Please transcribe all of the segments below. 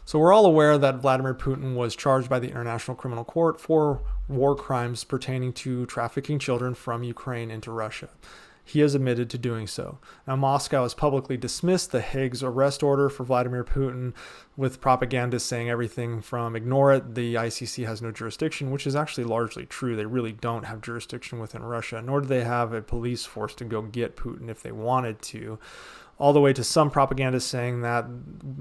So we're all aware that Vladimir Putin was charged by the International Criminal Court for war crimes pertaining to trafficking children from Ukraine into Russia. He has admitted to doing so. Now, Moscow has publicly dismissed the Hague's arrest order for Vladimir Putin, with propagandists saying everything from ignore it, the ICC has no jurisdiction, which is actually largely true. They really don't have jurisdiction within Russia, nor do they have a police force to go get Putin if they wanted to, all the way to some propagandists saying that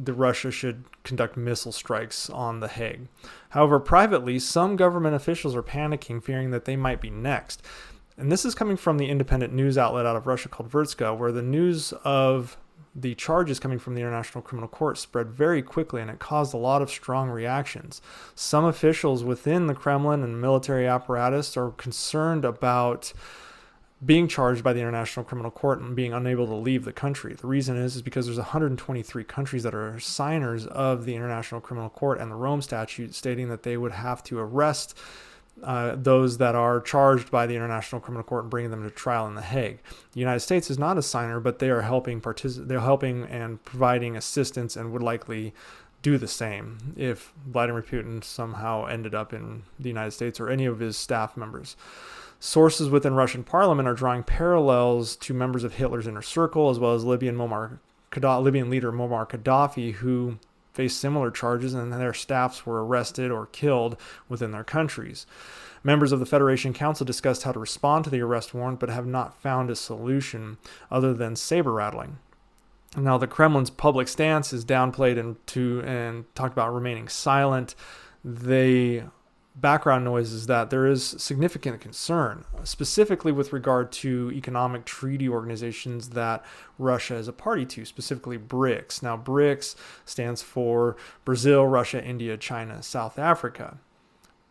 Russia should conduct missile strikes on The Hague. However, privately, some government officials are panicking, fearing that they might be next. And this is coming from the independent news outlet out of Russia called Vertska, where the news of the charges coming from the International Criminal Court spread very quickly, and it caused a lot of strong reactions. Some officials within the Kremlin and military apparatus are concerned about being charged by the International Criminal Court and being unable to leave the country. The reason is because there's 123 countries that are signers of the International Criminal Court and the Rome Statute, stating that they would have to arrest those that are charged by the International Criminal Court and bringing them to trial in The Hague. The United States is not a signer, but they are helping and providing assistance, and would likely do the same if Vladimir Putin somehow ended up in the United States or any of his staff members. Sources within Russian parliament are drawing parallels to members of Hitler's inner circle, as well as Libyan leader Muammar Gaddafi, who faced similar charges, and their staffs were arrested or killed within their countries. Members of the Federation Council discussed how to respond to the arrest warrant, but have not found a solution other than saber rattling. Now, the Kremlin's public stance is downplayed and talked about remaining silent. The background noise is that there is significant concern, specifically with regard to economic treaty organizations that Russia is a party to, specifically BRICS. Now, BRICS stands for Brazil, Russia, India, China, South Africa.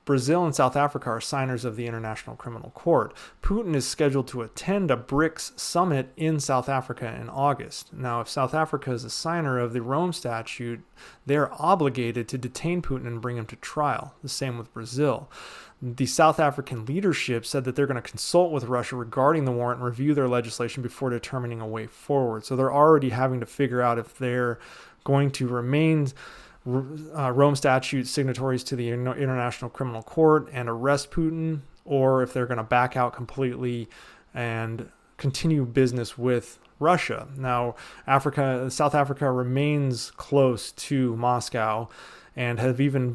Brazil and South Africa are signers of the International Criminal Court. Putin is scheduled to attend a BRICS summit in South Africa in August. Now, if South Africa is a signer of the Rome Statute, they're obligated to detain Putin and bring him to trial. The same with Brazil. The South African leadership said that they're going to consult with Russia regarding the warrant and review their legislation before determining a way forward. So they're already having to figure out if they're going to remain Rome Statute signatories to the International Criminal Court and arrest Putin, or if they're going to back out completely and continue business with Russia. Now, South Africa remains close to Moscow and have even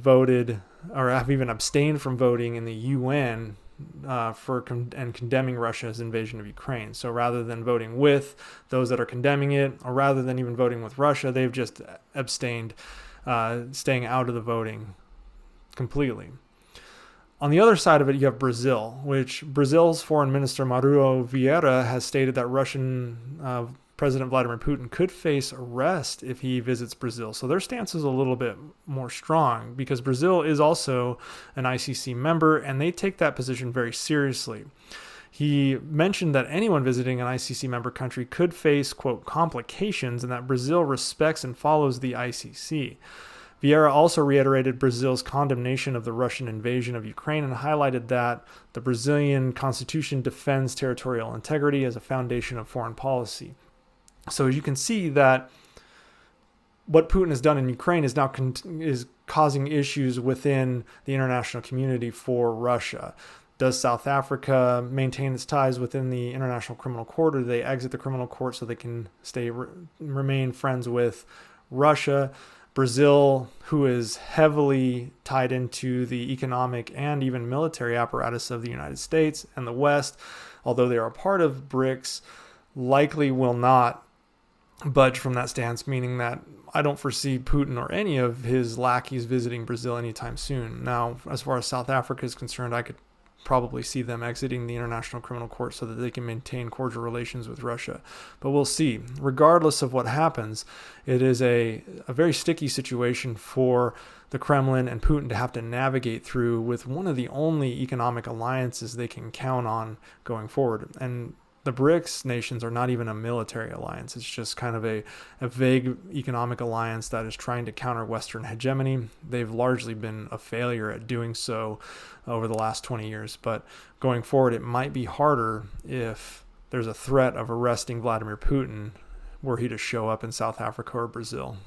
abstained from voting in the UN and condemning Russia's invasion of Ukraine. So rather than voting with those that are condemning it, or rather than even voting with Russia, they've just abstained, staying out of the voting completely. On the other side of it, you have Brazil, which Brazil's foreign minister Mauro Vieira has stated that Russian President Vladimir Putin could face arrest if he visits Brazil. So their stance is a little bit more strong, because Brazil is also an ICC member, and they take that position very seriously. He mentioned that anyone visiting an ICC member country could face, quote, complications, and that Brazil respects and follows the ICC. Vieira also reiterated Brazil's condemnation of the Russian invasion of Ukraine and highlighted that the Brazilian constitution defends territorial integrity as a foundation of foreign policy. So as you can see, that what Putin has done in Ukraine is now is causing issues within the international community for Russia. Does South Africa maintain its ties within the International Criminal Court, or do they exit the criminal court so they can remain friends with Russia? Brazil, who is heavily tied into the economic and even military apparatus of the United States and the West, although they are a part of BRICS, likely will not budge from that stance, meaning that I don't foresee Putin or any of his lackeys visiting Brazil anytime soon. Now, as far as South Africa is concerned, I could probably see them exiting the International Criminal Court so that they can maintain cordial relations with Russia. But we'll see. Regardless of what happens, it is a very sticky situation for the Kremlin and Putin to have to navigate through, with one of the only economic alliances they can count on going forward. And the BRICS nations are not even a military alliance. It's just kind of a vague economic alliance that is trying to counter Western hegemony. They've largely been a failure at doing so over the last 20 years. But going forward, it might be harder if there's a threat of arresting Vladimir Putin were he to show up in South Africa or Brazil.